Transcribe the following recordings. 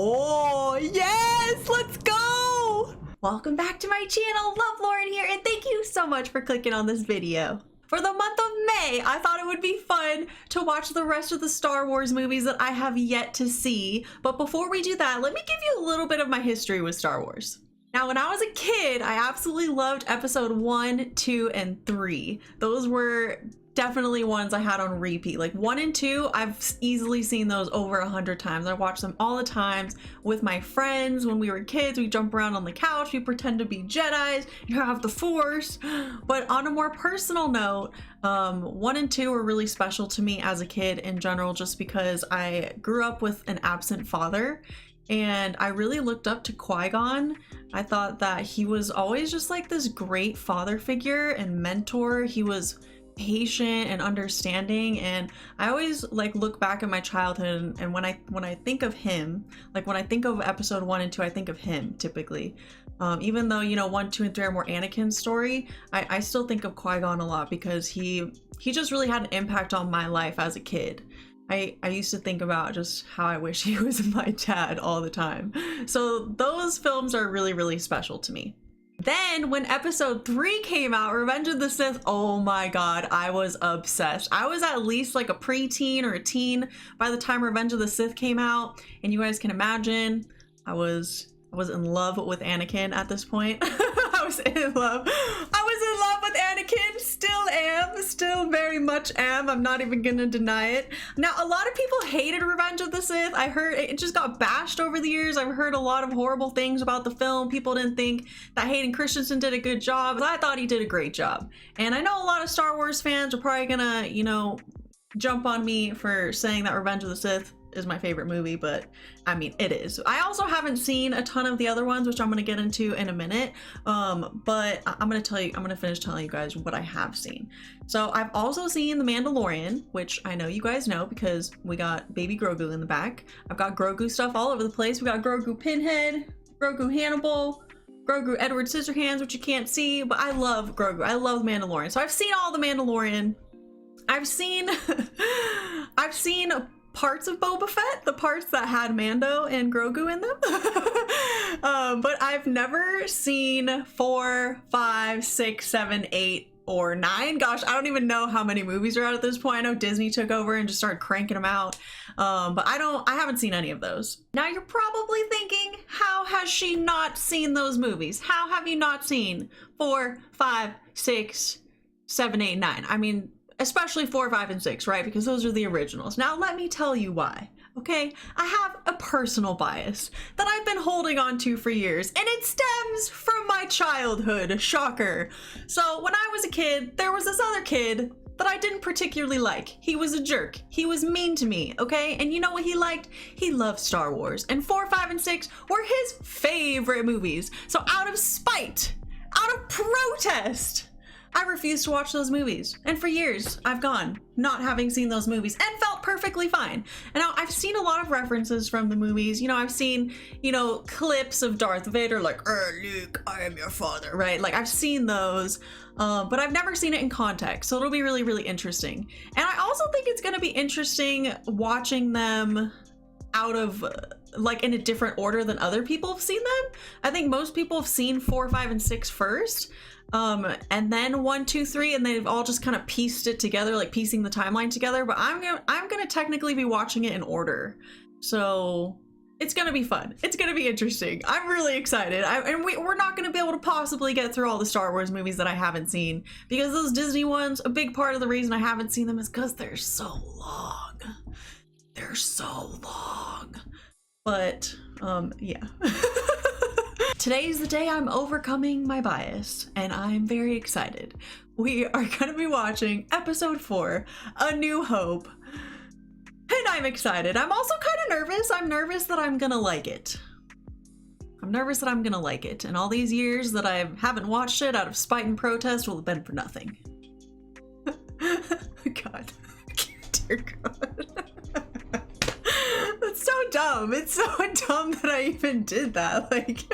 Oh, yes, let's go. Welcome back to my channel. Love Lauren here, and thank you so much for clicking on this video. For the month of May, I thought it would be fun to watch the rest of the Star Wars movies that I have yet to see. But before we do that, let me give you a little bit of my history with Star Wars. Now, when I was a kid, I absolutely loved episode 1, 2, and 3. Those were definitely ones I had on repeat. Like 1 and 2, I've easily seen those over 100 times. I watched them all the times with my friends. When we were kids, we jump around on the couch, we pretend to be Jedis, you have the Force. But on a more personal note, 1 and 2 were really special to me as a kid in general, just because I grew up with an absent father. And I really looked up to Qui-Gon. I thought that he was always just like this great father figure and mentor. He was patient and understanding, and I always like look back at my childhood, and when I think of him, like when I think of episode 1 and 2, I think of him typically. Even though, you know, 1, 2, and 3 are more Anakin's story, I still think of Qui-Gon a lot because he just really had an impact on my life as a kid. I used to think about just how I wish he was my dad all the time. So those films are really, really special to me. Then when episode 3 came out, Revenge of the Sith, oh my god, I was obsessed. I was at least like a preteen or a teen by the time Revenge of the Sith came out, and you guys can imagine I was in love with Anakin at this point. I was in love with Anakin, still very much am. I'm not even gonna deny it. Now, a lot of people hated Revenge of the Sith. I heard it just got bashed over the years. I've heard a lot of horrible things about the film. People didn't think that Hayden Christensen did a good job, but I thought he did a great job. And I know a lot of Star Wars fans are probably gonna, you know, jump on me for saying that Revenge of the Sith is my favorite movie, but I mean, it is. I also haven't seen a ton of the other ones, which I'm going to get into in a minute, but I'm going to finish telling you guys what I have seen. So I've also seen The Mandalorian, which I know you guys know because we got baby Grogu in the back. I've got Grogu stuff all over the place. We got Grogu Pinhead, Grogu Hannibal, Grogu Edward Scissorhands, which you can't see, but I love Grogu. I love Mandalorian. So I've seen all The Mandalorian. I've seen parts of Boba Fett, the parts that had Mando and Grogu in them. But I've never seen 4, 5, 6, 7, 8, or 9. Gosh, I don't even know how many movies are out at this point. I know Disney took over and just started cranking them out. But I haven't seen any of those. Now you're probably thinking, how has she not seen those movies? How have you not seen 4, 5, 6, 7, 8, 9? I mean, especially 4, 5, and 6, right? Because those are the originals. Now, let me tell you why, okay? I have a personal bias that I've been holding on to for years, and it stems from my childhood. Shocker. So when I was a kid, there was this other kid that I didn't particularly like. He was a jerk. He was mean to me, okay? And you know what he liked? He loved Star Wars. And 4, 5, and 6 were his favorite movies. So out of spite, out of protest, I refused to watch those movies, and for years I've gone not having seen those movies and felt perfectly fine. And now I've seen a lot of references from the movies. You know, I've seen, you know, clips of Darth Vader like, Luke, I am your father, right? Like, I've seen those, but I've never seen it in context, so it'll be really, really interesting. And I also think it's gonna be interesting watching them out of like in a different order than other people have seen them. I think most people have seen 4, 5, and 6 first, and then 1, 2, 3, and they've all just kind of pieced it together, like piecing the timeline together. But I'm gonna technically be watching it in order, so it's gonna be fun. It's gonna be interesting. I'm really excited. And we're not gonna be able to possibly get through all the Star Wars movies that I haven't seen, because those Disney ones, a big part of the reason I haven't seen them is because they're so long. They're so long. But yeah. Today's the day I'm overcoming my bias, and I'm very excited. We are going to be watching episode 4, A New Hope, and I'm excited. I'm also kind of nervous. I'm nervous that I'm going to like it. I'm nervous that I'm going to like it, and all these years that I haven't watched it out of spite and protest will have been for nothing. God. Dear God. That's so dumb. It's so dumb that I even did that. Like,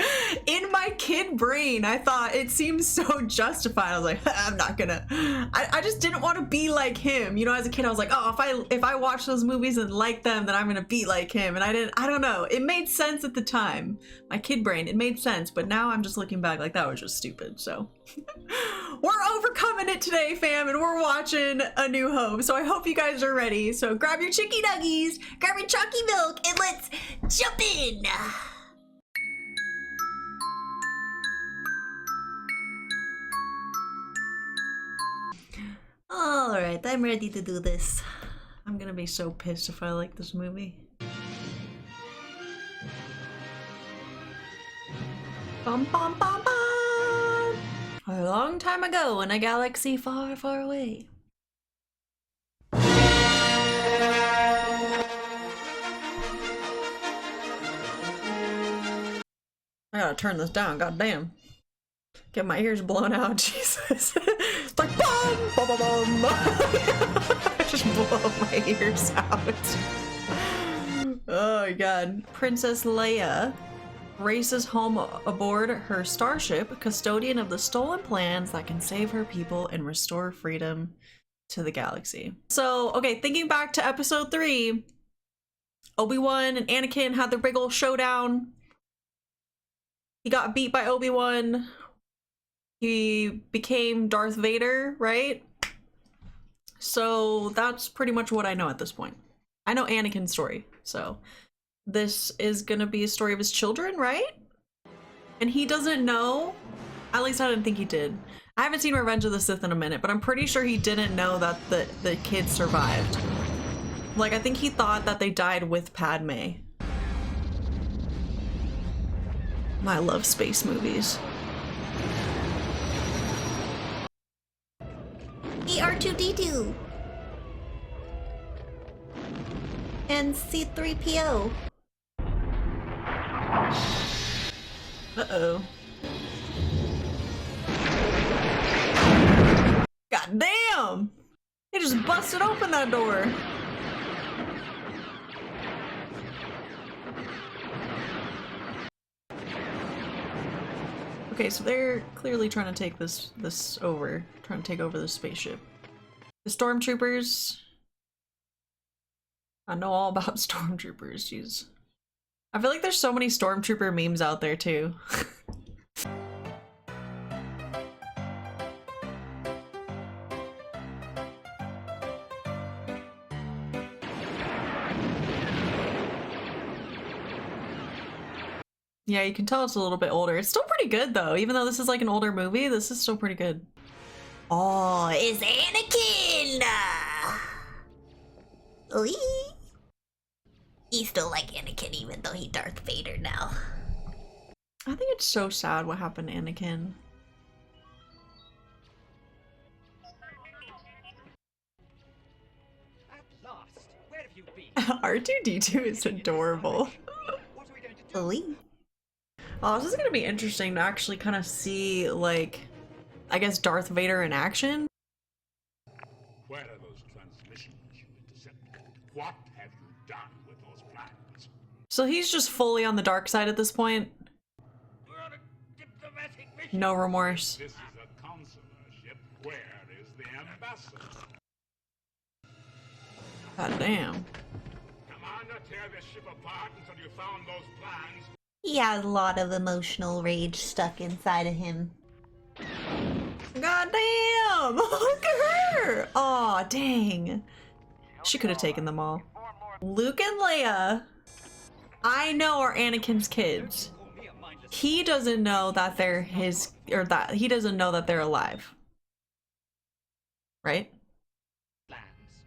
in my kid brain, I thought it seems so justified. I was like, I'm not gonna. I just didn't want to be like him. You know, as a kid, I was like, oh, if I watch those movies and like them, then I'm gonna be like him. And I don't know. It made sense at the time. My kid brain, it made sense. But now I'm just looking back like that was just stupid. So we're overcoming it today, fam, and we're watching A New Hope. So I hope you guys are ready. So grab your chicky nuggies, grab your chalky milk, and let's jump in. All right, I'm ready to do this. I'm gonna be so pissed if I like this movie. Bum bum bum bum! A long time ago in a galaxy far, far away. I gotta turn this down, goddamn. Get my ears blown out, Jesus. It's like bum bum bum bum. I just blow my ears out. Oh my god. Princess Leia races home aboard her starship, custodian of the stolen plans that can save her people and restore freedom to the galaxy. So, okay, thinking back to episode 3, Obi-Wan and Anakin had their big ol' showdown. He got beat by Obi-Wan. He became Darth Vader, right? So that's pretty much what I know at this point. I know Anakin's story, so this is gonna be a story of his children, right? And he doesn't know, at least I didn't think he did. I haven't seen Revenge of the Sith in a minute, but I'm pretty sure he didn't know that the kids survived. Like, I think he thought that they died with Padme. I love space movies. R2-D2 and C-3PO. Uh-oh. God damn! They just busted open that door. Okay, so they're clearly trying to take this over. Trying to take over the spaceship. The Stormtroopers. I know all about Stormtroopers, jeez. I feel like there's so many Stormtrooper memes out there too. Yeah, you can tell it's a little bit older. It's still pretty good though. Even though this is like an older movie, this is still pretty good. Oh, it's Anakin! You still like Anakin even though he's Darth Vader now. I think it's so sad what happened to Anakin. At last, where have you been? R2-D2 is adorable. What are we going to do? Oh, this is gonna be interesting to actually kind of see, like, I guess Darth Vader in action. Where are those transmissions you intercepted? What have you done with those plans? So he's just fully on the dark side at this point. We're on a diplomatic mission. No remorse. This is a consular ship. Where is the ambassador? God damn. Commander, tear this ship apart until you found those plans. He has a lot of emotional rage stuck inside of him. God damn! Look at her! Aw, dang. She could have taken them all. Luke and Leia, I know, are Anakin's kids. He doesn't know that they're his, or that he doesn't know that they're alive. Right?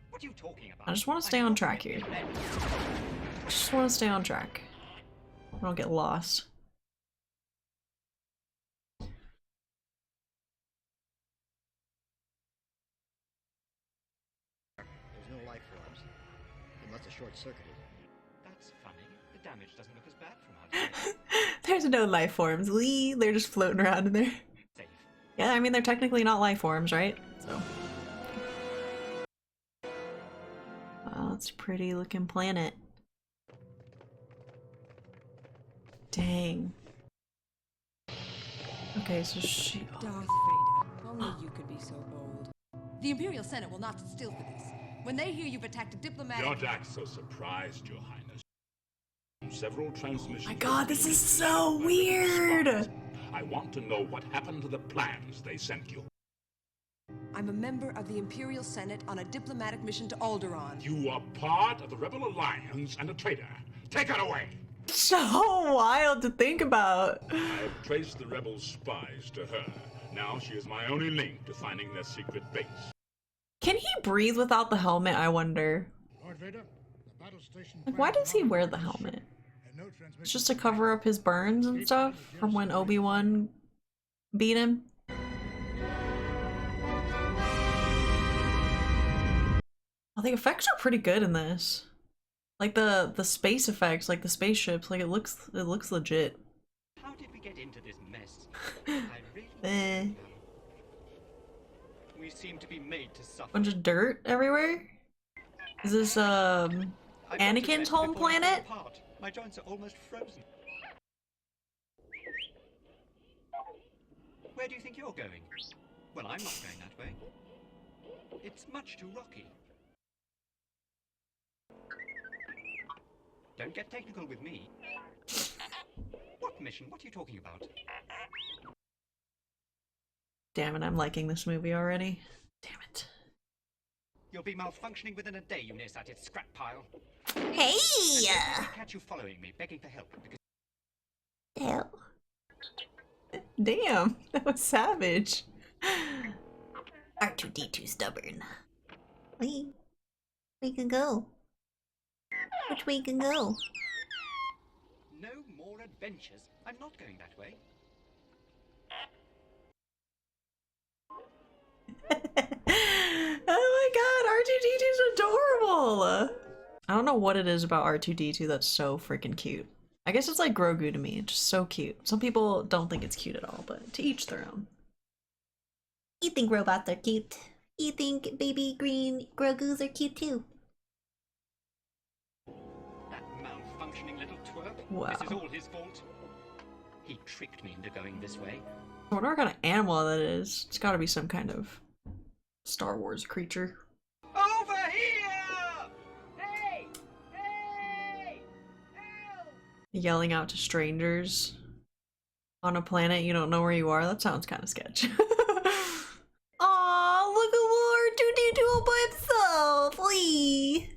What are you talking about? I just want to stay on track here. Just want to stay on track. I don't get lost. There's no life forms, unless it's short-circuited. That's funny. The damage doesn't look as bad from outside. There's no life forms. Lee, they're just floating around in there. Safe. Yeah, I mean, they're technically not life forms, right? So. Wow, it's a pretty looking planet. Dang. Okay, so she... Darth Vader, only you could be so bold. The Imperial Senate will not sit still for this. When they hear you've attacked a diplomatic... Don't act so surprised, Your Highness. Several transmissions... My god, this is so weird! I want to know what happened to the plans they sent you. I'm a member of the Imperial Senate on a diplomatic mission to Alderaan. You are part of the Rebel Alliance and a traitor. Take her away! So wild to think about. I have traced the rebel spies to her. Now she is my only link to finding their secret base. Can he breathe without the helmet, I wonder? Lord Vader, the battle station. Like, why does he wear the helmet? It's just to cover up his burns and stuff from when Obi-Wan beat him. Oh, the effects are pretty good in this. Like the space effects, like the spaceships, like it looks legit. How did we get into this mess? I really Eh. don't know. We seem to be made to suffer. Bunch of dirt everywhere? Is this I've got to Anakin's rest home before I fall planet? apart. My joints are almost frozen. Where do you think you're going? Well, I'm not going that way. It's much too rocky. Don't get technical with me. What mission? What are you talking about? Damn it, I'm liking this movie already. Damn it. You'll be malfunctioning within a day, you nearsighted scrap pile. Hey! And yet I catch you following me, begging for help, because Hell. Damn, that was savage. R2-D2 stubborn. We can go. Which way can go? no more adventures. I'm not going that way. Oh my god, R2-D2's adorable! I don't know what it is about R2-D2 that's so freaking cute. I guess it's like Grogu to me, it's just so cute. Some people don't think it's cute at all, but to each their own. You think robots are cute? You think baby green Grogus are cute too? That malfunctioning little twerp. Wow. This is all his fault. He tricked me into going this way. I wonder what kind of animal that is. It's gotta be some kind of Star Wars creature. Over here! Hey! Hey! Help! Yelling out to strangers on a planet you don't know where you are. That sounds kind of sketch. Aw, look at Lord 2D2 all by himself. Lee.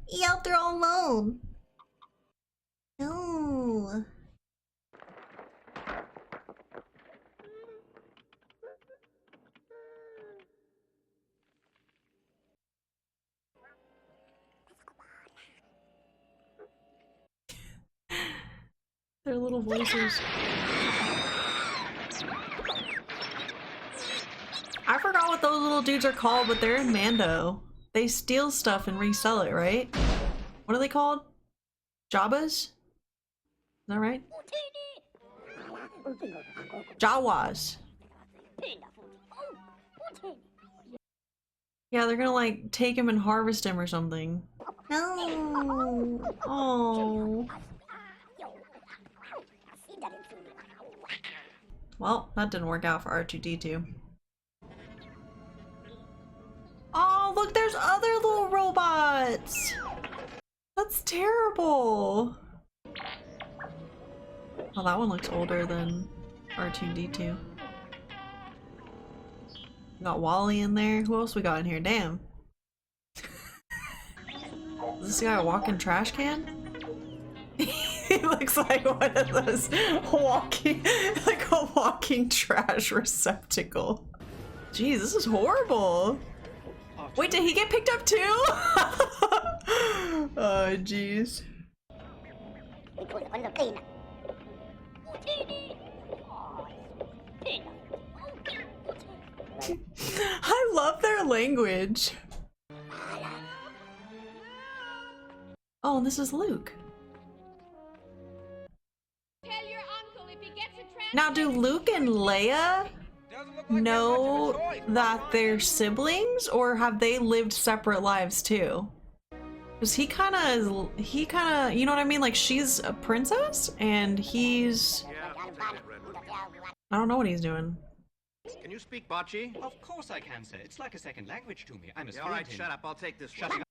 He out there all alone. No. Their little voices. I forgot what those little dudes are called, but they're in Mando. They steal stuff and resell it, right? What are they called? Jabbas? Is that right? Jawas. Yeah, they're gonna like take him and harvest him or something. No. Oh. Well, that didn't work out for R2-D2. Oh, look, there's other little robots! That's terrible! Oh, that one looks older than R2-D2. We got Wally in there. Who else we got in here? Damn. Is this guy a walking trash can? He looks like one of those walking, like a walking trash receptacle. Jeez, this is horrible. Wait, did he get picked up too? Oh, jeez. I love their language. Oh, and this is Luke. Now, do Luke and Leia know that they're siblings, or have they lived separate lives too? Cause he kind of, you know what I mean? Like she's a princess and he's, I don't know what he's doing. Can you speak Bocce? Of course I can, sir. It's like a second language to me. I'm as Yeah, all right, fluent in- shut up. I'll take this Shutting one.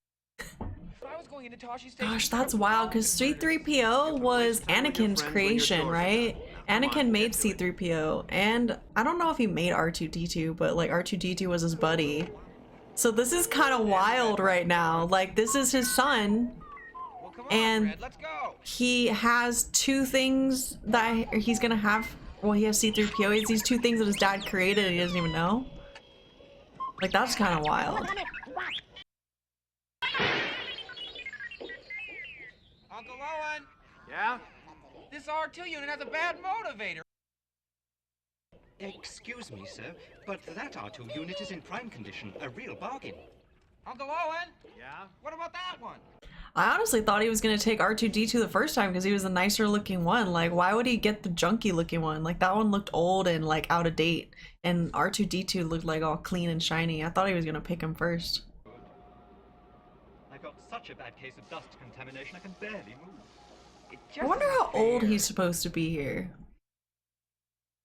Gosh, that's wild, because C-3PO was Anakin's creation, right? Anakin made C-3PO, and I don't know if he made R2-D2, but like R2-D2 was his buddy. So this is kind of wild right now. Like, this is his son, and he has two things that he's gonna have. Well, he has C-3PO. He has these two things that his dad created and he doesn't even know. Like, that's kind of wild. Uncle Owen, Yeah? this R2 unit has a bad motivator. Excuse me, sir, but that R2 unit is in prime condition. A real bargain. Uncle Owen, Yeah? what about that one? I honestly thought he was gonna take R2-D2 the first time because he was the nicer looking one. Like, why would he get the junky looking one? Like, that one looked old and like out of date, and R2-D2 looked like all clean and shiny. I thought he was gonna pick him first. I've got such a bad case of dust contamination I can barely move. It I just wonder how isn't old fair. he's supposed to be here.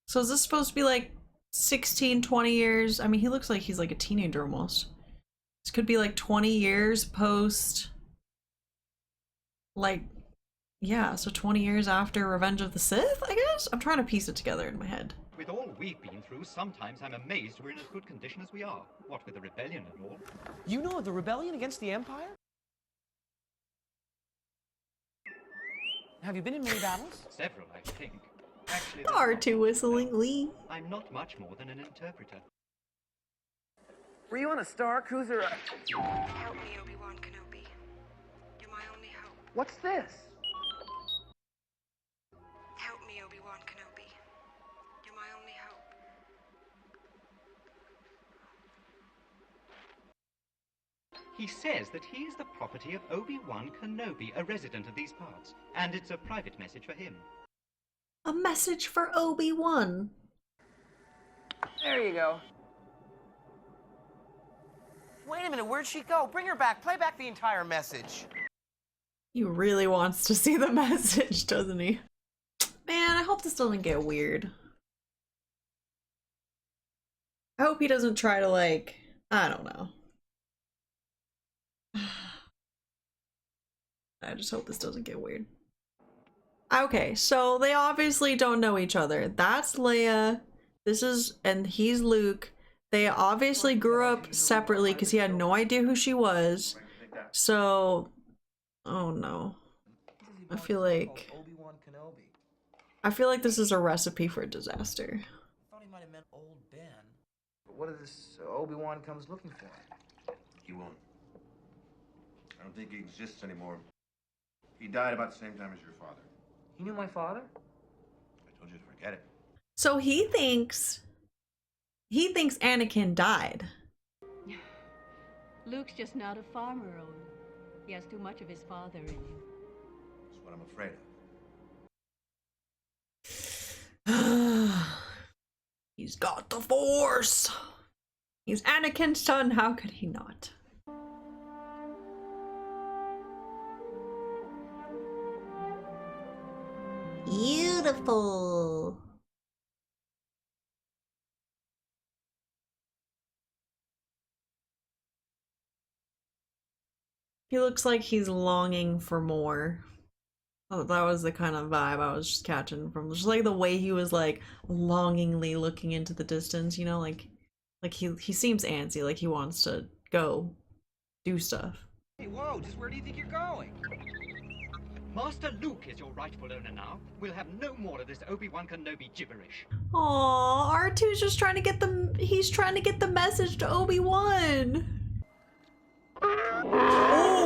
So is this supposed to be like 16, 20 years? I mean, he looks like he's like a teenager almost. This could be like 20 years post, like, yeah, so 20 years after Revenge of the Sith, I guess? I'm trying to piece it together in my head. With all we've been through, sometimes I'm amazed we're in as good condition as we are. What with the rebellion and all. You know of the rebellion against the Empire? Have you been in many battles? Several, I think. Actually, The there's R2 not whistling much. Lee. I'm not much more than an interpreter. Were you on a Star Cruiser? Help me, Obi-Wan Kenobi. You're my only hope. What's this? Help me, Obi-Wan Kenobi. You're my only hope. He says that he is the property of Obi-Wan Kenobi, a resident of these parts, and it's a private message for him. A message for Obi-Wan. There you go. Wait a minute, where'd she go? Bring her back. Play back the entire message. He really wants to see the message, doesn't he? Man, I hope this doesn't get weird. I hope he doesn't try to, like, I don't know. I just hope this doesn't get weird. Okay, so they obviously don't know each other. That's Leia. This is, and he's Luke. They obviously grew up separately because he had no idea who she was. So, oh no. I feel like Obi-Wan Kenobi. this is a recipe for disaster. I thought he might have meant old Ben. But what if this Obi-Wan comes looking for him? He won't. I don't think he exists anymore. He died about the same time as your father. He knew my father? I told you to forget it. So he thinks Anakin died. Luke's just not a farmer, Owen. He has too much of his father in him. That's what I'm afraid of. He's got the Force. He's Anakin's son. How could he not? Beautiful. He looks like he's longing for more. Oh, that was the kind of vibe I was just catching from just like the way he was like longingly looking into the distance, you know, like he seems antsy, like he wants to go do stuff. Hey, whoa, just where do you think you're going? Master Luke is your rightful owner now. We'll have no more of this Obi-Wan Kenobi gibberish. Aww, R2's just trying to get he's trying to get the message to Obi-Wan. Oh.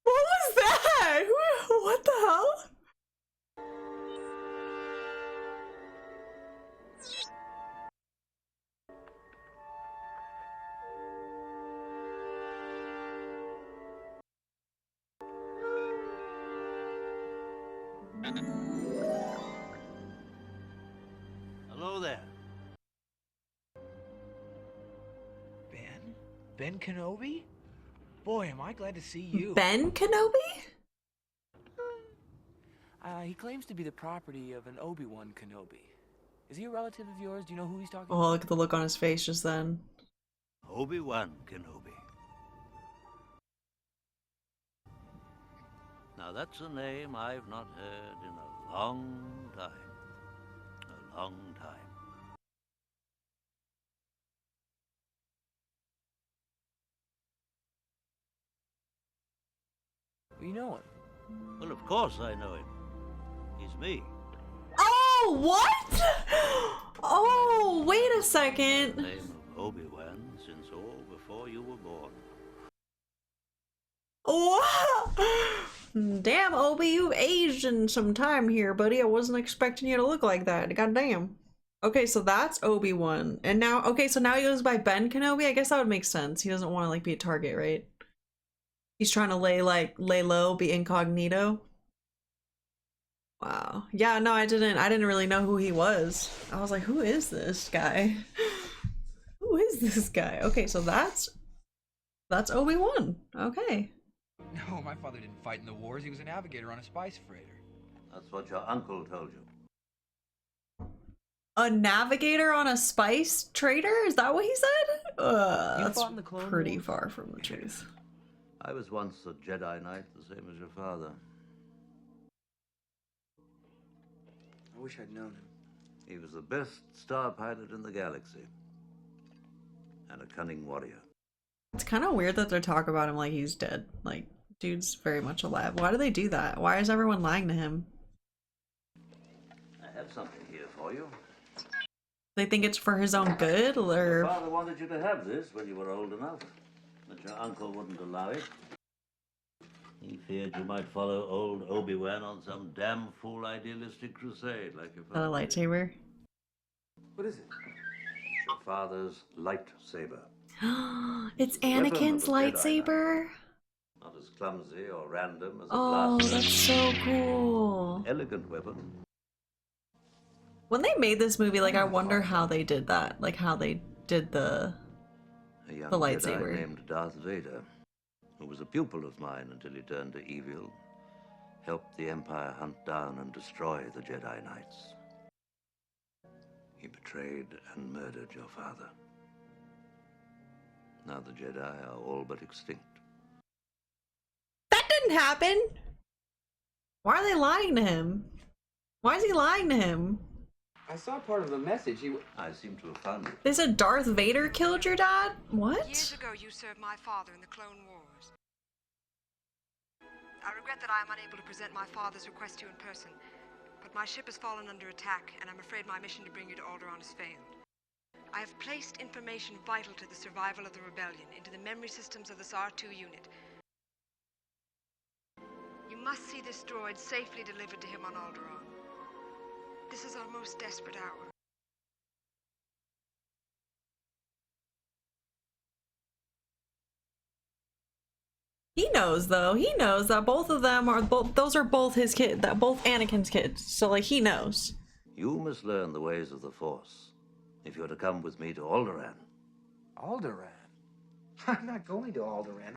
What was that? What the hell? Hello there. Ben Kenobi? Boy, am I glad to see you. Ben Kenobi? He claims to be the property of an Obi-Wan Kenobi. Is he a relative of yours? Do you know who he's talking Oh, look at the look on his face just then. Obi-Wan Kenobi. Now that's a name I've not heard in a long time. A long time. You know him? Well, of course I know him. He's me. Oh, what? Oh, wait a second. The name of Obi-Wan since all before you were born. Wow. Damn, Obi, you've aged in some time here, buddy. I wasn't expecting you to look like that. Goddamn. Okay, so that's Obi-Wan. And now, okay, so now he goes by Ben Kenobi? I guess that would make sense. He doesn't want to, like, be a target, right? He's trying to lay low, be incognito. Wow. Yeah, no, I didn't really know who he was. I was like, who is this guy? Who is this guy? Okay, so that's Obi-Wan. Okay. No, my father didn't fight in the wars. He was a navigator on a spice freighter. That's what your uncle told you. A navigator on a spice trader? Is that what he said? That's fought in the Clone pretty Wars? far from the truth. I was once a Jedi Knight, the same as your father. I wish I'd known him. He was the best star pilot in the galaxy. And a cunning warrior. It's kind of weird that they're talking about him like he's dead. Like, dude's very much alive. Why do they do that? Why is everyone lying to him? I have something here for you. They think it's for his own good, Your or... father wanted you to have this when you were old enough, but your uncle wouldn't allow it. He feared you might follow old Obi-Wan on some damn fool idealistic crusade like your A father. lightsaber. What is it? It's your father's lightsaber. It's Weapon of Anakin's a Jedi lightsaber. Not as clumsy or random as a Oh, blaster. that's so cool. Elegant weapon. When they made this movie, like, I wonder how they did that. Like, how they did the A young lightsaber. Jedi named Darth Vader, who was a pupil of mine until he turned to evil, helped the Empire hunt down and destroy the Jedi Knights. He betrayed and murdered your father. Now the Jedi are all but extinct. That didn't happen! Why are they lying to him? Why is he lying to him? I saw part of the message. I seem to have found it. They said Darth Vader killed your dad? What? Years ago, you served my father in the Clone Wars. I regret that I am unable to present my father's request to you in person, but my ship has fallen under attack, and I'm afraid my mission to bring you to Alderaan has failed. I have placed information vital to the survival of the rebellion into the memory systems of this R2 unit. You must see this droid safely delivered to him on Alderaan. This is our most desperate hour. He knows, though. He knows that both of them are those are both his kids, that both Anakin's kids. So, like, he knows. You must learn the ways of the Force if you're to come with me to Alderaan. Alderaan? I'm not going to Alderaan.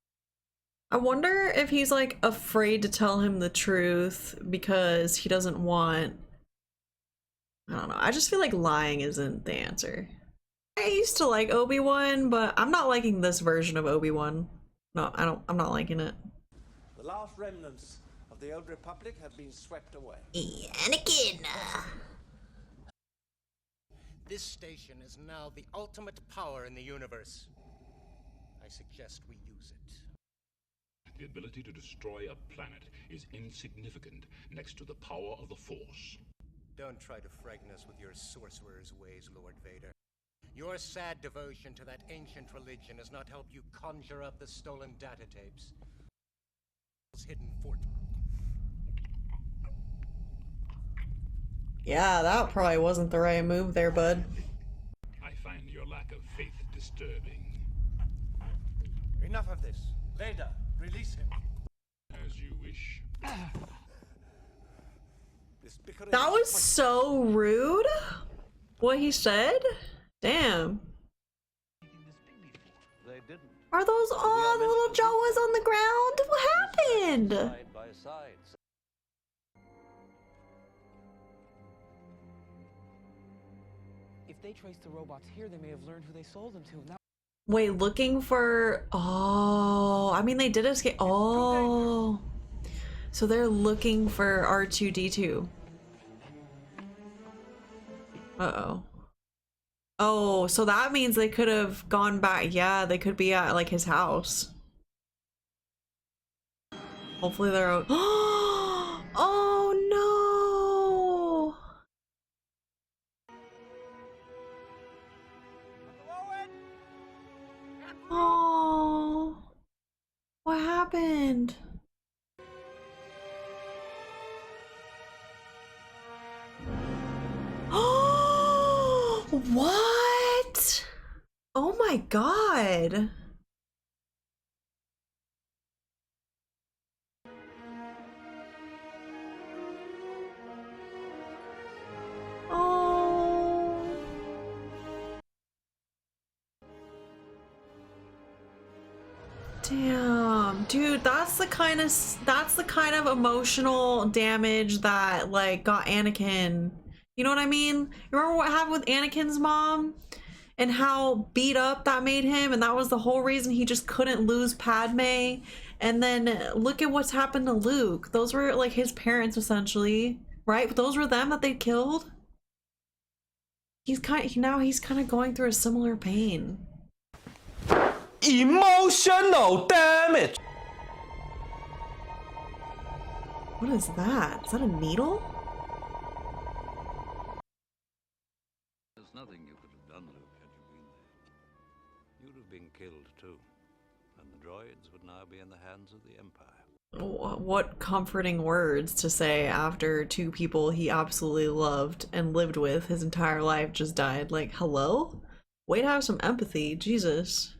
I wonder if he's, like, afraid to tell him the truth because he doesn't want... I don't know. I just feel like lying isn't the answer. I used to like Obi-Wan, but I'm not liking this version of Obi-Wan. No, I'm not liking it. The last remnants of the old Republic have been swept away. Anakin! This station is now the ultimate power in the universe. I suggest we use it. The ability to destroy a planet is insignificant next to the power of the Force. Don't try to frighten us with your sorcerer's ways, Lord Vader. Your sad devotion to that ancient religion has not helped you conjure up the stolen data tapes. Hidden fort. Yeah, that probably wasn't the right move there, bud. I find your lack of faith disturbing. Enough of this. Vader, release him. As you wish. That was so rude. What he said? Damn. They didn't. Are those all the little Jawas on the ground? What happened? Side by side. If they traced the robots here, they may have learned who they sold them to. Now Wait, looking for... Oh, I mean, they did escape. Oh. So they're looking for R2-D2. Uh-oh. Oh, so that means they could have gone back. Yeah, they could be at, like, his house. Hopefully they're... Oh, no! Oh, what happened? Oh, what? Oh my God. Oh. Damn, dude, that's the kind of emotional damage that like got Anakin. You know what I mean? You remember what happened with Anakin's mom and how beat up that made him, and that was the whole reason he just couldn't lose Padme. And then look at what's happened to Luke. Those were like his parents essentially, right? But those were them that they killed. He's kind of going through a similar pain. Emotional damage. What is that? Is that a needle? There's nothing you could have done, Luke, had you been there. You'd have been killed too, and the droids would now be in the hands of the Empire. What comforting words to say after two people he absolutely loved and lived with his entire life just died. Like, hello? Way to have some empathy, Jesus.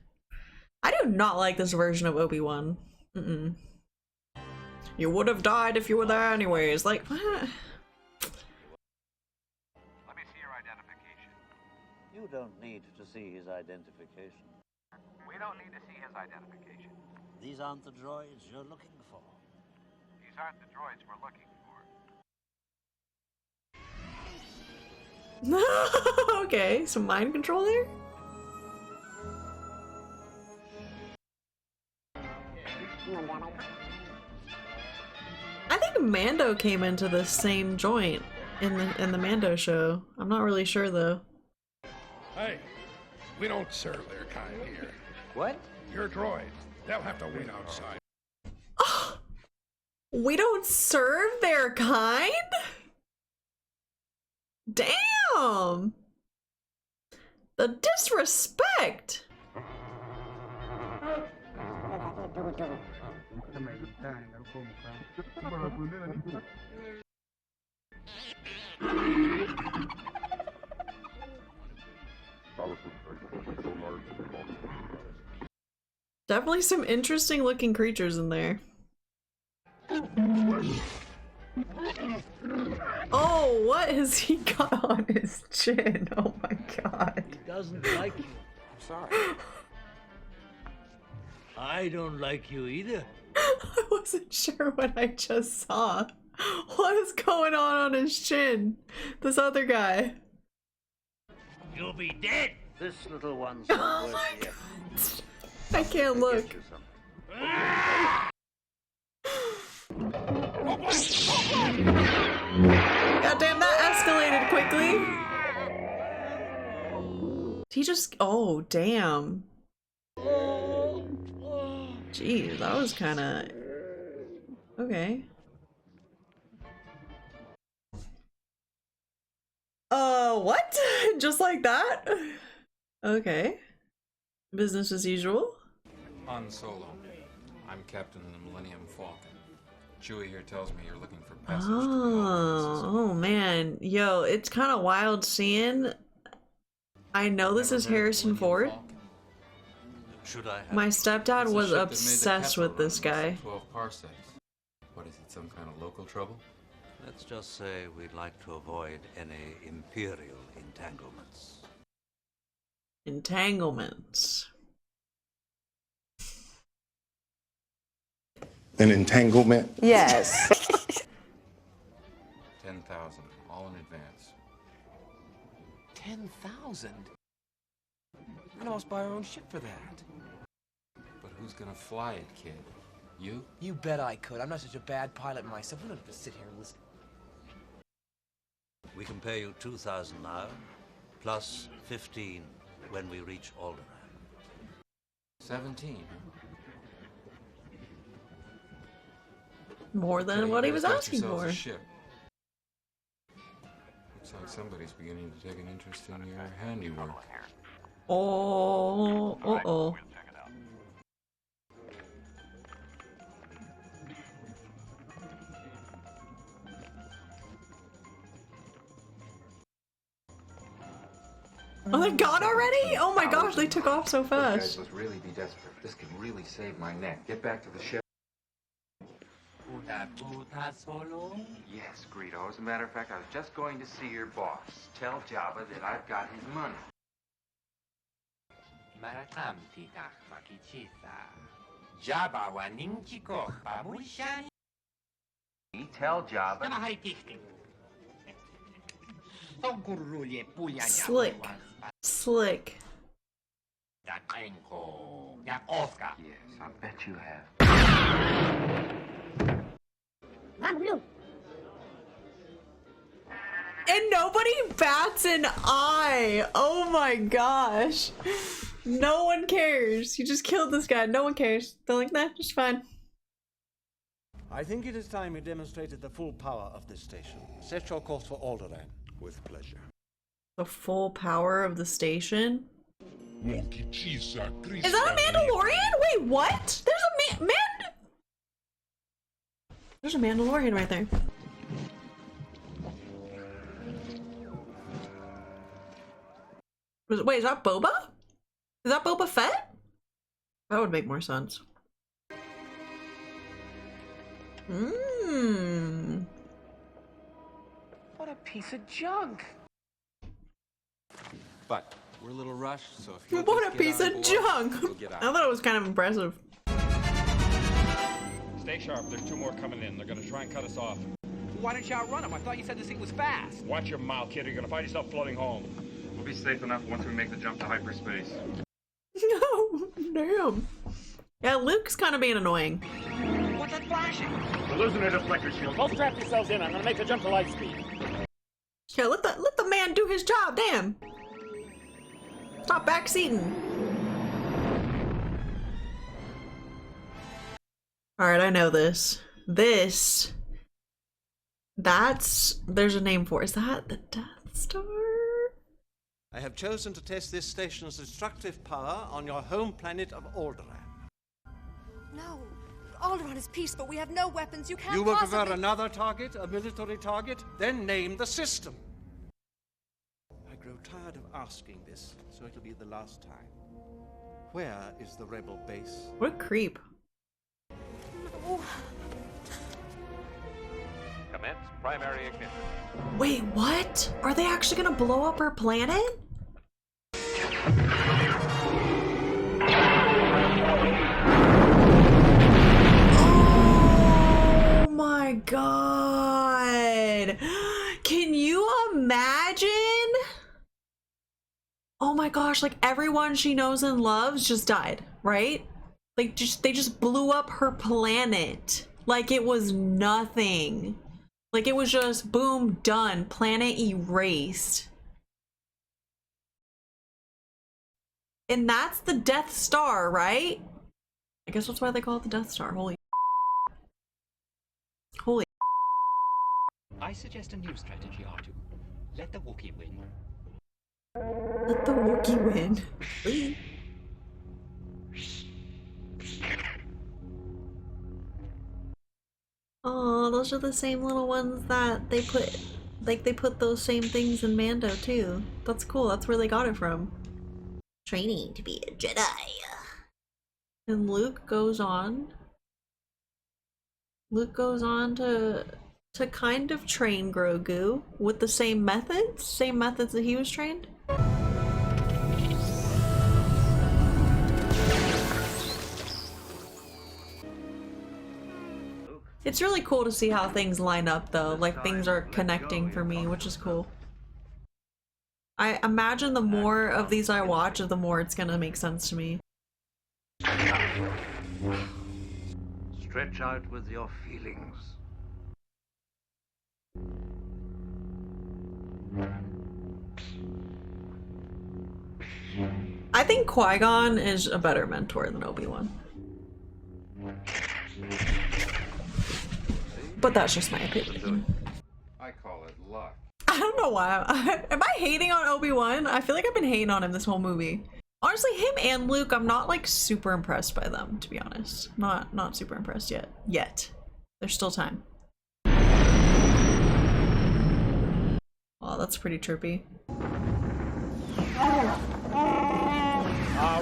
I do not like this version of Obi-Wan. You would have died if you were there anyways. Like, what? Let me see your identification. You don't need to see his identification. We don't need to see his identification. These aren't the droids you're looking for. These aren't the droids we're looking for. Okay, some mind control there? I think Mando came into the same joint in the Mando show. I'm not really sure though. Hey, we don't serve their kind here. What? Your droids, they'll have to wait outside. We don't serve their kind? Damn! The disrespect! Definitely some interesting looking creatures in there. Oh, what has he got on his chin? Oh my God. He doesn't like you. I'm sorry. I don't like you either. I wasn't sure what I just saw. What is going on his chin? This other guy. You'll be dead. This little one's Oh not my worth God. it. I can't look. Goddamn, that escalated quickly. He just... Oh, damn. Jeez, that was kind of... Okay. What? Just like that? Okay. Business as usual. Han Solo. I'm captain of the Millennium Falcon. Chewie here tells me you're looking for passage to the Oh man. Yo, it's kind of wild seeing... I know this is Harrison Ford. My stepdad was obsessed with this guy. 12 parsecs. What is it, some kind of local trouble? Let's just say we'd like to avoid any Imperial entanglements. Entanglements. An entanglement? Yes. 10,000, all in advance. 10,000? We can almost buy our own ship for that. But who's gonna fly it, kid? You? You bet I could. I'm not such a bad pilot myself. We don't have to sit here and listen. We can pay you 2,000 now, plus 15 when we reach Alderaan. 17. More than what he was asking for. Ship. Looks like somebody's beginning to take an interest in your handiwork. Oh, uh-oh. Oh, they got already? Oh my gosh, they took off so fast. Guys, let's really be desperate. This could really save my neck. Get back to the ship. Yes, Greedo. As a matter of fact, I was just going to see your boss. Tell Jawa that I've got his money. Tell Jawa. Slick. Slick. Yes, I bet you have. And nobody bats an eye. Oh my gosh. No one cares. You just killed this guy. No one cares. They're like, nah, just fine. I think it is time we demonstrated the full power of this station. Set your course for Alderaan. With pleasure. The full power of the station? Is that a Mandalorian? Wait, what? There's a There's a Mandalorian right there. Wait, is that Boba? Is that Boba Fett? That would make more sense. Mmm. What a piece of junk. But we're a little rushed, so if you What a piece of junk! I thought it was kind of impressive. Stay sharp. There's 2 more coming in. They're gonna try and cut us off. Why didn't you outrun them? I thought you said this thing was fast. Watch your mouth, kid. You're gonna find yourself floating home. We'll be safe enough once we make the jump to hyperspace. Oh, damn. Yeah, Luke's kind of being annoying. What's that flashing? We're losing our deflector shield. Both strap yourselves in. I'm gonna make the jump to light speed. Yeah, let the man do his job, damn. Stop backseating. Alright, I know this. There's a name for it. Is that the Death Star? I have chosen to test this station's destructive power on your home planet of Alderaan. No. Alderaan is peace, but we have no weapons. You can't You will possibly... prefer another target, a military target? Then name the system. I grow tired of asking this, so it'll be the last time. Where is the rebel base? What a creep. No. Commence primary ignition. Wait, what? Are they actually gonna blow up our planet? Oh my god. Can you imagine? Oh my gosh, like everyone she knows and loves just died, right? Like they just blew up her planet. Like it was nothing. Like it was just boom, done, planet erased. And that's the Death Star, right? I guess that's why they call it the Death Star. Holy. I suggest a new strategy, R2. Let the Wookiee win. Let the Wookiee win. Oh, those are the same little ones that they put, like they put those same things in Mando too. That's cool. That's where they got it from. Training to be a Jedi. And Luke goes on to to kind of train Grogu with the same methods that he was trained. It's really cool to see how things line up though, like things are connecting for me, which is cool. I imagine the more of these I watch, the more it's gonna make sense to me. Stretch out with your feelings. I think Qui-Gon is a better mentor than Obi-Wan. But that's just my opinion. I call it luck. I don't know why. Am I hating on Obi-Wan? I feel like I've been hating on him this whole movie. Honestly, him and Luke, I'm not like super impressed by them, to be honest. Not super impressed yet. There's still time. Oh, that's pretty trippy.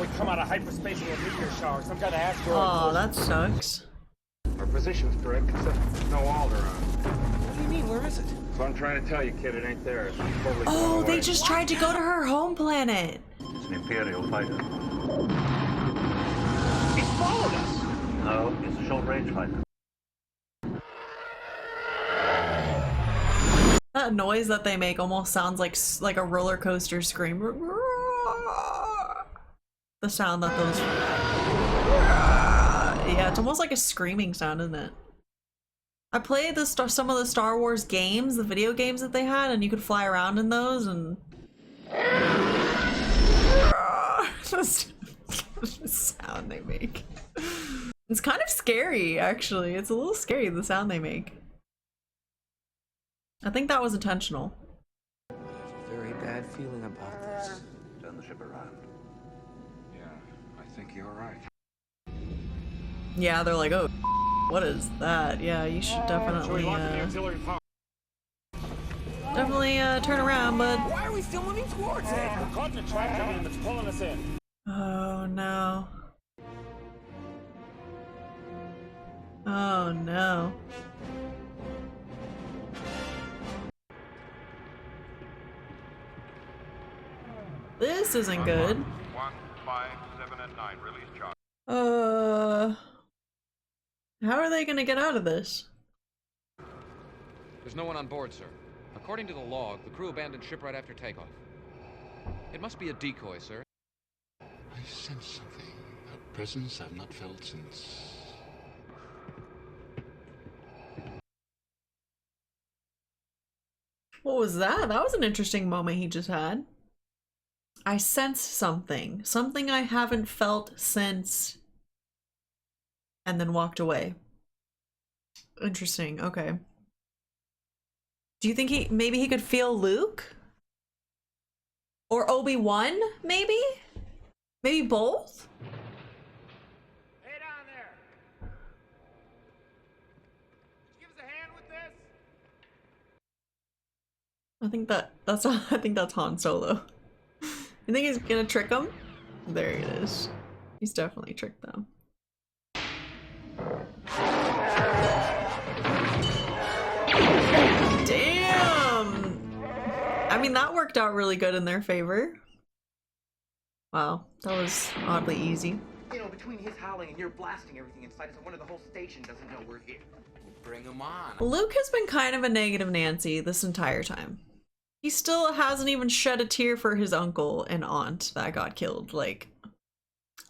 We come out of hyperspace with a meteor shower. Some kind of asteroid. Oh, that sucks. Our position's correct, except no Alderaan. What do you mean? Where is it? So I'm trying to tell you, kid, it ain't there. It's totally Oh, they just tried to go to her home planet. It's an Imperial fighter. He's followed us. No, it's a short-range fighter. That noise that they make almost sounds like a roller coaster scream. The sound that those... Yeah, it's almost like a screaming sound, isn't it? I played some of the Star Wars games, the video games that they had, and you could fly around in those, and... the sound they make. It's kind of scary, actually. It's a little scary, the sound they make. I think that was intentional. I have a very bad feeling about this. Turn the ship around. Yeah, I think you're right. Yeah, they're like, oh, what is that? Yeah, you should definitely, turn around, bud. Why are we still moving towards it? We're caught in a trap jam that's pulling us in. Oh, no. Oh, no. This isn't good. 1, 5, 7, and 9 release charge. How are they gonna get out of this? There's no one on board, sir. According to the log, the crew abandoned ship right after takeoff. It must be a decoy, sir. I sense something. A presence I've not felt since... What was that? That was an interesting moment he just had. I sense something. Something I haven't felt since... And then walked away. Interesting, okay. Do you think maybe he could feel Luke? Or Obi-Wan, maybe? Maybe both? Hey down there! Give us a hand with this? I think that's Han Solo. You think he's gonna trick him? There it is. He's definitely tricked them. Damn! I mean, that worked out really good in their favor. Wow, that was oddly easy. You know, between his howling and your blasting everything inside us, I wonder the whole station doesn't know we're here. Bring him on. Luke has been kind of a negative Nancy this entire time. He still hasn't even shed a tear for his uncle and aunt that got killed. Like,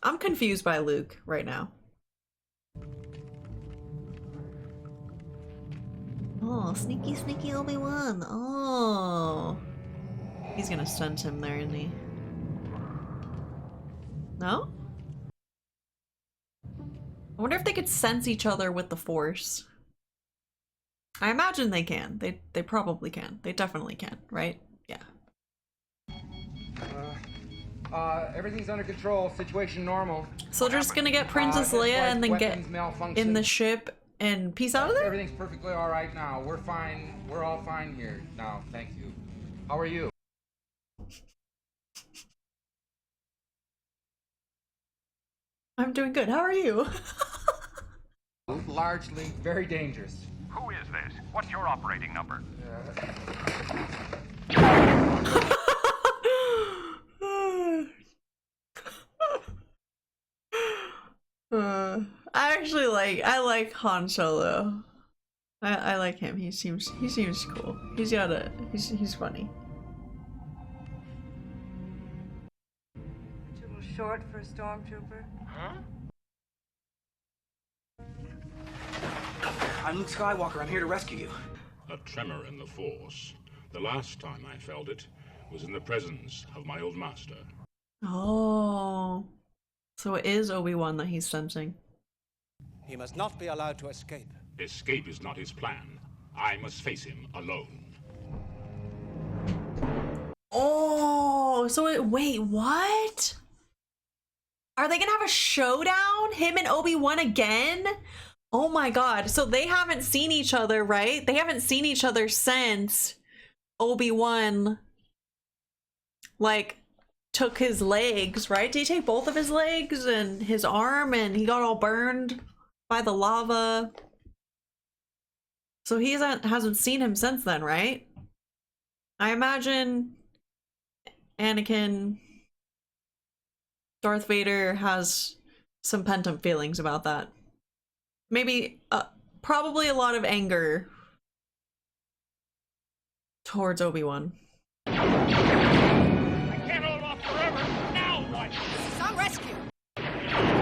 I'm confused by Luke right now. Oh, sneaky, sneaky Obi-Wan. Oh. He's gonna send him there, isn't he? No? I wonder if they could sense each other with the Force. I imagine they can. They probably can. They definitely can, right? Yeah. Everything's under control. Situation normal. So they're just gonna get Princess Leia and then get in the ship and peace out of there? Everything's perfectly all right now. We're fine. We're all fine here now. Thank you. How are you? I'm doing good. How are you? Largely very dangerous. Who is this? What's your operating number? I like Han Solo. I like him. He seems cool. He's funny. Too short for a stormtrooper? Huh? I'm Luke Skywalker. I'm here to rescue you. A tremor in the Force. The last time I felt it was in the presence of my old master. Oh. So it is Obi-Wan that he's sensing. He must not be allowed to escape. Escape is not his plan. I must face him alone. Oh, so wait, what? Are they gonna have a showdown? Him and Obi-Wan again? Oh my god, so they haven't seen each other, right? They haven't seen each other since Obi-Wan, like, took his legs, right? Did he take both of his legs and his arm and he got all burned by the lava? So he hasn't seen him since then, right? I imagine Anakin, Darth Vader has some pent-up feelings about that. Maybe, probably a lot of anger towards Obi-Wan. I can't hold off forever. Now what? This is some rescue. You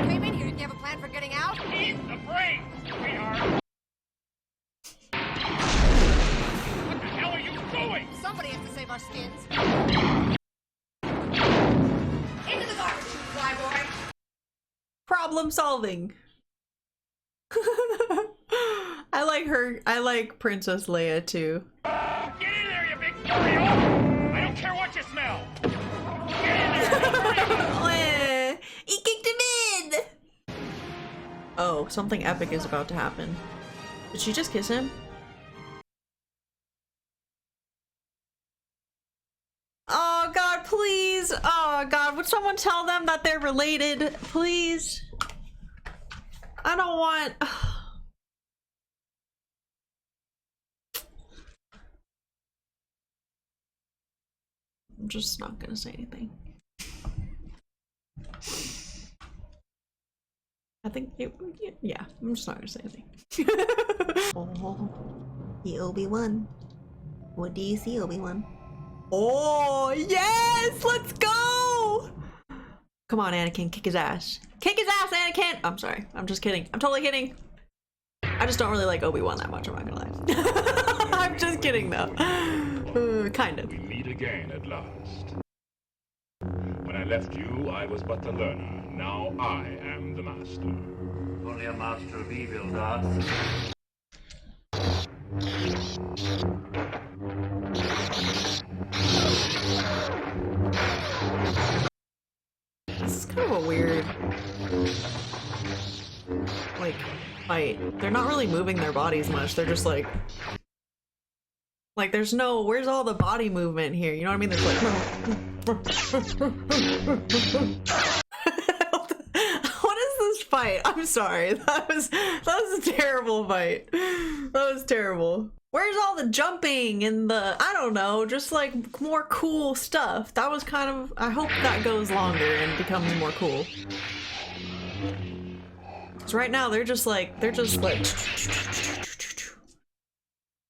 came in here, didn't you have a plan for getting out? Eat the brains, sweetheart. What the hell are you doing? Somebody has to save our skins. Into the garbage, flyboy. Problem solving. I like Princess Leia too. Get in there, you big furry hole! I don't care what you smell. Get in there. He kicked him in. Oh, something epic is about to happen. Did she just kiss him? Oh god, please. Oh god, would someone tell them that they're related, please? I don't want... I'm just not gonna say anything. I think yeah, I'm just not gonna say anything. Oh, the Obi-Wan. What do you see, Obi-Wan? Oh, yes! Let's go! Come on, Anakin, kick his ass. Kick his ass, Anakin! I'm sorry. I'm just kidding. I'm totally kidding. I just don't really like Obi-Wan that much, I'm not gonna lie. I'm just kidding, though. Kind of. We meet again at last. When I left you, I was but the learner. Now I am the master. Only a master of evil, Darth. This is kind of a weird, like, fight. They're not really moving their bodies much. They're just like there's no, where's all the body movement here? You know what I mean? There's like, what is this fight? I'm sorry. That was a terrible fight. That was terrible. Where's all the jumping and the, I don't know, just like more cool stuff? That was kind of, I hope that goes longer and becomes more cool. Because right now they're just like,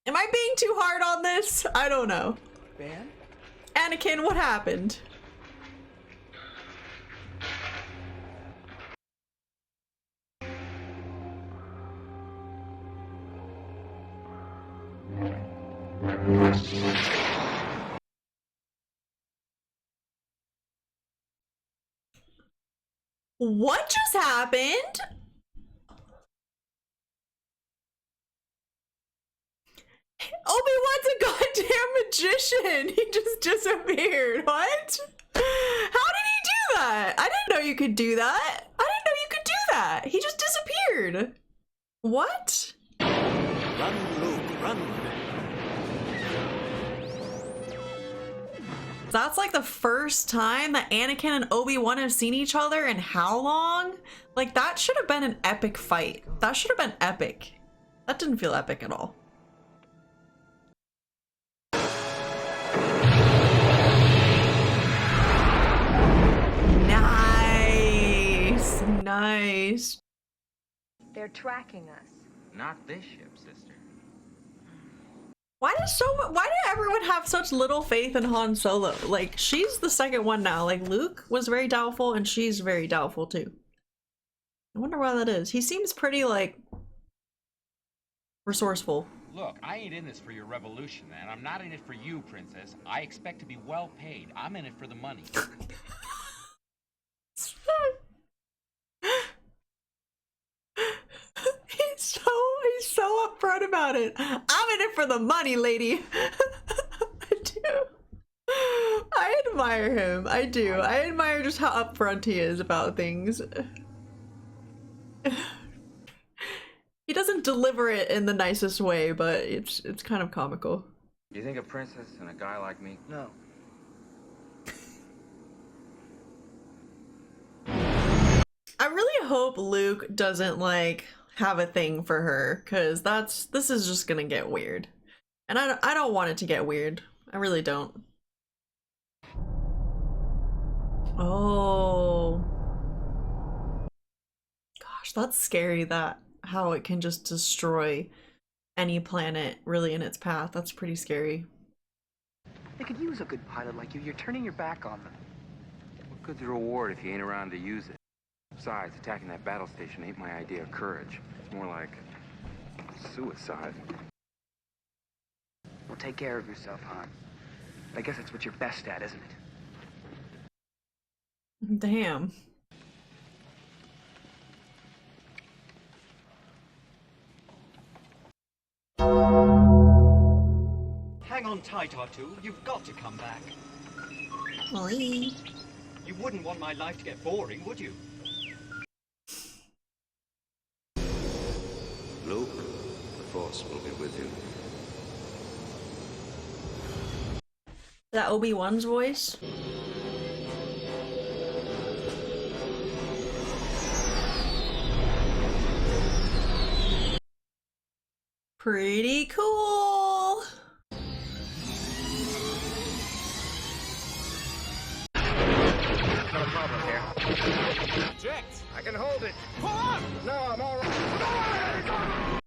am I being too hard on this? I don't know. Ben? Anakin, what happened? What just happened? Obi-Wan's a goddamn magician. He just disappeared. What? How did he do that? I didn't know you could do that. I didn't know you could do that. He just disappeared. What? Run, Luke, run. That's like the first time that Anakin and Obi-Wan have seen each other in how long? Like, that should have been an epic fight. That should have been epic. That didn't feel epic at all. Nice! Nice. They're tracking us. Not this ship, sister. Why do everyone have such little faith in Han Solo? Like, she's the second one now. Like, Luke was very doubtful, and she's very doubtful too. I wonder why that is. He seems pretty, like, resourceful. Look, I ain't in this for your revolution, and I'm not in it for you, Princess. I expect to be well paid. I'm in it for the money. He's so upfront about it. I'm in it for the money, lady. I do. I admire him. I do. I admire just how upfront he is about things. He doesn't deliver it in the nicest way, but it's kind of comical. Do you think a princess and a guy like me? No. I really hope Luke doesn't, like, have a thing for her, because this is just gonna get weird. And I don't want it to get weird. I really don't. Oh. Gosh, that's scary, that how it can just destroy any planet really in its path. That's pretty scary. They could use a good pilot like you. You're turning your back on them. What good's the reward if you ain't around to use it? Besides, attacking that battle station ain't my idea of courage. It's more like suicide. Well, take care of yourself, Han. I guess that's what you're best at, isn't it? Damn. Hang on tight, R2. You've got to come back. Oi. You wouldn't want my life to get boring, would you? Luke, the Force will be with you. Is that Obi-Wan's voice? Pretty cool. No problem here. Eject! I can hold it. Pull up! No, I'm all right.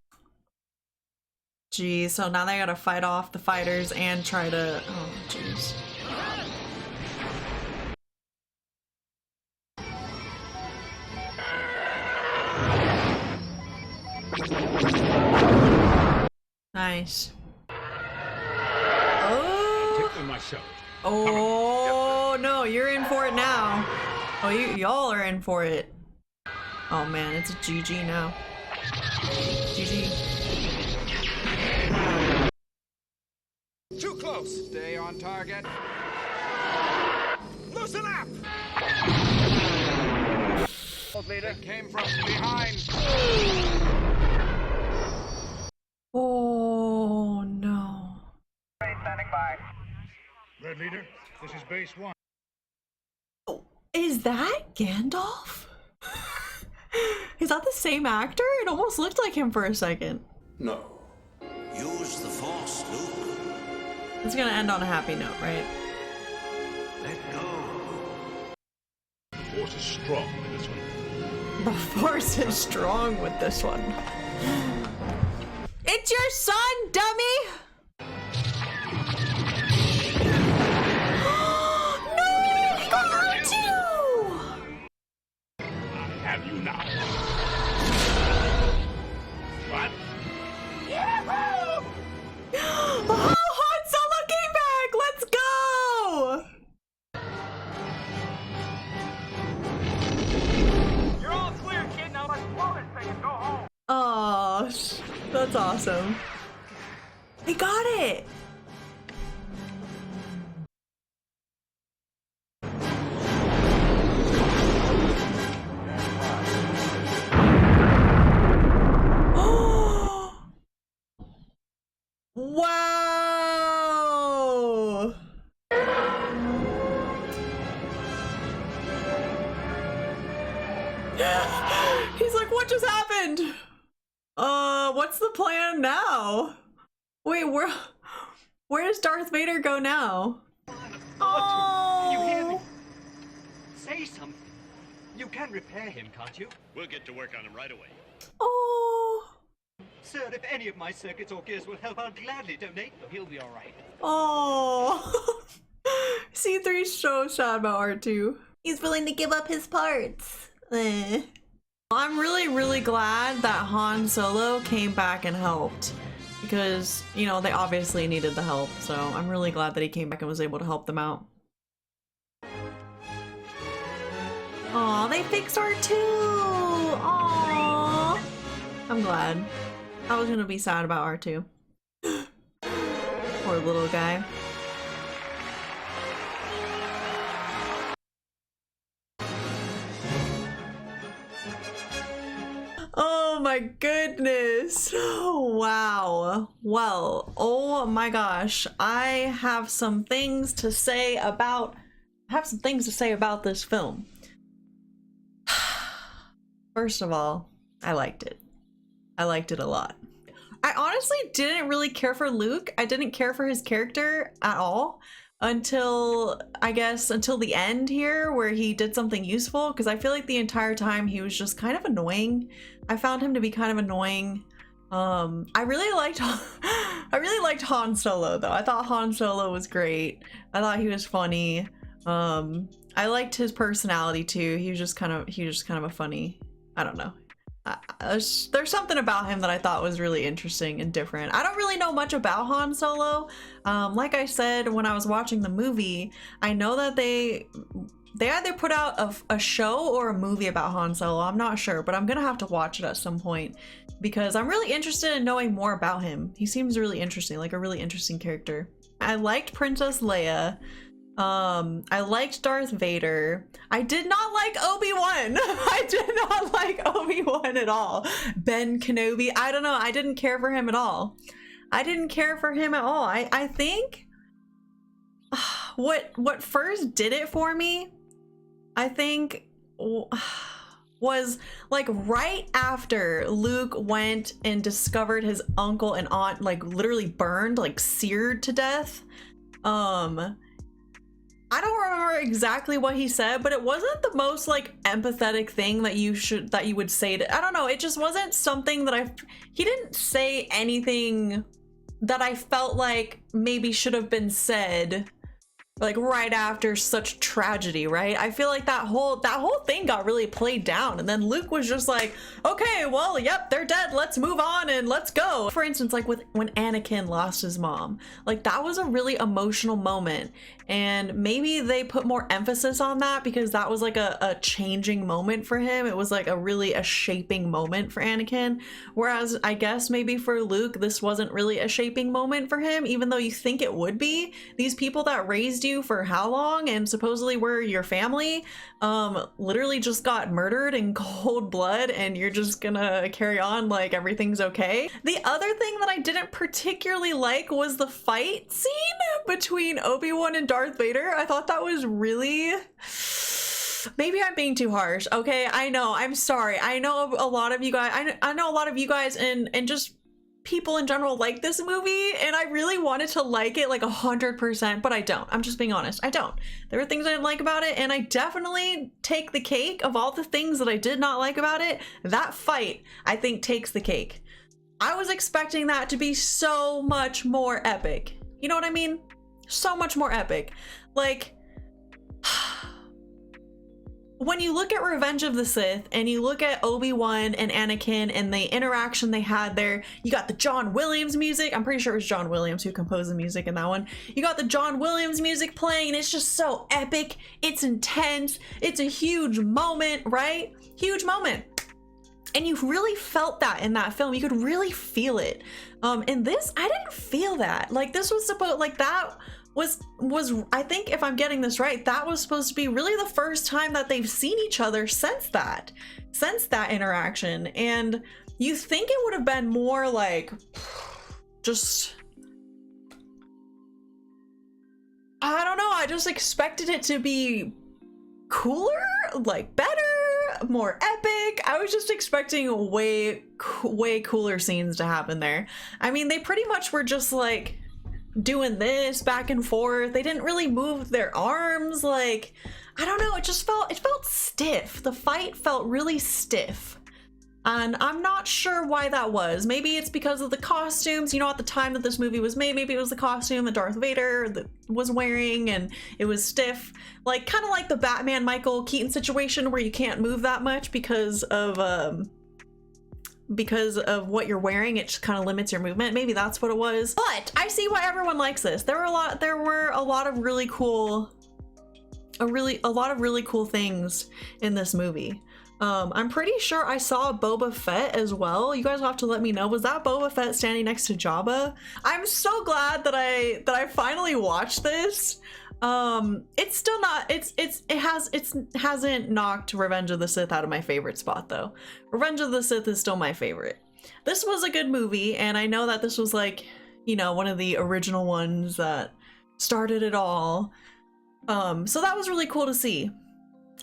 Geez, so now they gotta fight off the fighters and try to... Oh, jeez. Nice. Oh! Tip myself. Oh, no, you're in for it now. Oh, y'all are in for it. Oh man, it's a GG now. GG. Too close! Stay on target. Loosen up! They came from behind. Oh no. Standing by. Red Leader, this is Base 1. Is that Gandalf? Is that the same actor? It almost looked like him for a second. No. Use the Force, Luke. It's gonna end on a happy note, right? Let go. The Force is strong with this one. The Force is strong with this one. It's your son, dummy! No! He got R2! Have you not? What? Yahoo! Oh, Han Solo came back! Let's go! You're all clear, kid. Now let's blow this thing and go home. Oh, that's awesome. They got it! Wow! He's like, what just happened? What's the plan now? Wait, where does Darth Vader go now? Can you hear me? Say something. You can repair him, can't you? We'll get to work on him right away. Oh. Sir, if any of my circuits or gears will help, I'll gladly donate them. He'll be all right. Oh. C3's so sad about R2. He's willing to give up his parts. I'm really glad that Han Solo came back and helped, because, you know, they obviously needed the help, so I'm really glad that he came back and was able to help them out. Aw, they fixed R2! Aw! I'm glad. I was gonna be sad about R2. Poor little guy. Oh my goodness. Wow. Well, oh my gosh. I have some things to say about this film. First of all, I liked it. I liked it a lot. I honestly didn't really care for Luke. I didn't care for his character at all until, I guess, until the end here where he did something useful, because I feel like the entire time he was just kind of annoying. I found him to be kind of annoying. I really liked Han Solo though. I thought Han Solo was great. I thought he was funny. I liked his personality too. He was just kind of a funny, I don't know. There's something about him that I thought was really interesting and different. I don't really know much about Han Solo. Like I said, when I was watching the movie, I know that they either put out a show or a movie about Han Solo. I'm not sure, but I'm gonna have to watch it at some point because I'm really interested in knowing more about him. He seems really interesting, like a really interesting character. I liked Princess Leia. I liked Darth Vader. I did not like Obi-Wan. I did not like Obi-Wan at all. Ben Kenobi, I don't know. I didn't care for him at all. I didn't care for him at all. I think what first did it for me, I think, was like right after Luke went and discovered his uncle and aunt like literally burned, like seared to death. I don't remember exactly what he said, but it wasn't the most like empathetic thing that you would say to, I don't know, it just wasn't something that he didn't say anything that I felt like maybe should have been said like right after such tragedy, right? I feel like that whole thing got really played down, and then Luke was just like, okay, well, yep, they're dead, let's move on and let's go. For instance, like when Anakin lost his mom, like that was a really emotional moment, and maybe they put more emphasis on that because that was like a changing moment for him. It was like a shaping moment for Anakin, whereas I guess maybe for Luke this wasn't really a shaping moment for him, even though you think it would be. These people that raised you for how long and supposedly were your family literally just got murdered in cold blood, and you're just gonna carry on like everything's okay. The other thing that I didn't particularly like was the fight scene between Obi-Wan and Darth Vader. I thought that was really, maybe I'm being too harsh. Okay, I know, I'm sorry. I know a lot of you guys, I know a lot of you guys and just people in general like this movie, and I really wanted to like it like 100%, but I don't. I'm just being honest, I don't. There were things I didn't like about it, and I definitely take the cake of all the things that I did not like about it. That fight, I think, takes the cake. I was expecting that to be so much more epic. You know what I mean? So much more epic. Like, when you look at Revenge of the Sith and you look at Obi-Wan and Anakin and the interaction they had there, you got the John Williams music. I'm pretty sure it was John Williams who composed the music in that one. You got the John Williams music playing, and it's just so epic. It's intense. It's a huge moment, right? Huge moment. And you really felt that in that film. You could really feel it. In this, I didn't feel that. Like, this was supposed, like, that was I think, if I'm getting this right, that was supposed to be really the first time that they've seen each other since that interaction. And you think it would have been more like, just, I don't know, I just expected it to be cooler, like better, more epic. I was just expecting way cooler scenes to happen there. I mean, they pretty much were just like doing this back and forth. They didn't really move their arms. Like, I don't know, it felt stiff. The fight felt really stiff. And I'm not sure why that was. Maybe it's because of the costumes. You know, at the time that this movie was made, maybe it was the costume that Darth Vader was wearing and it was stiff. Like, kind of like the Batman Michael Keaton situation where you can't move that much because of what you're wearing. It just kind of limits your movement. Maybe that's what it was. But I see why everyone likes this. There were a lot of really cool things in this movie. I'm pretty sure I saw Boba Fett as well. You guys will have to let me know. Was that Boba Fett standing next to Jawa? I'm so glad that I finally watched this. It's still not, it hasn't knocked Revenge of the Sith out of my favorite spot though. Revenge of the Sith is still my favorite. This was a good movie, and I know that this was like, you know, one of the original ones that started it all. So that was really cool to see.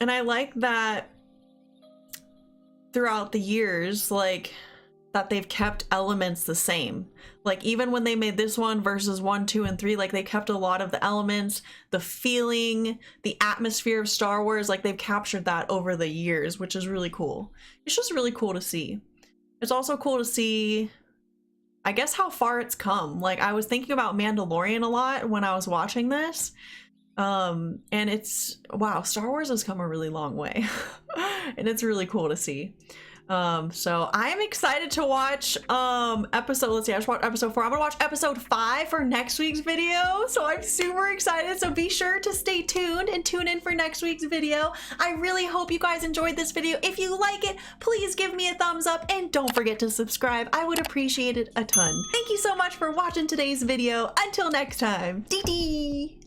And I like that throughout the years, like, that they've kept elements the same. Like, even when they made this one versus 1, 2, and 3, like, they kept a lot of the elements, the feeling, the atmosphere of Star Wars. Like, they've captured that over the years, which is really cool. It's just really cool to see. It's also cool to see, I guess, how far it's come. Like, I was thinking about Mandalorian a lot when I was watching this. And it's, wow, Star Wars has come a really long way. And it's really cool to see. So I'm excited to watch let's see, I just watched episode 4. I'm gonna watch episode 5 for next week's video. So I'm super excited. So be sure to stay tuned and tune in for next week's video. I really hope you guys enjoyed this video. If you like it, please give me a thumbs up and don't forget to subscribe. I would appreciate it a ton. Thank you so much for watching today's video. Until next time, dee dee.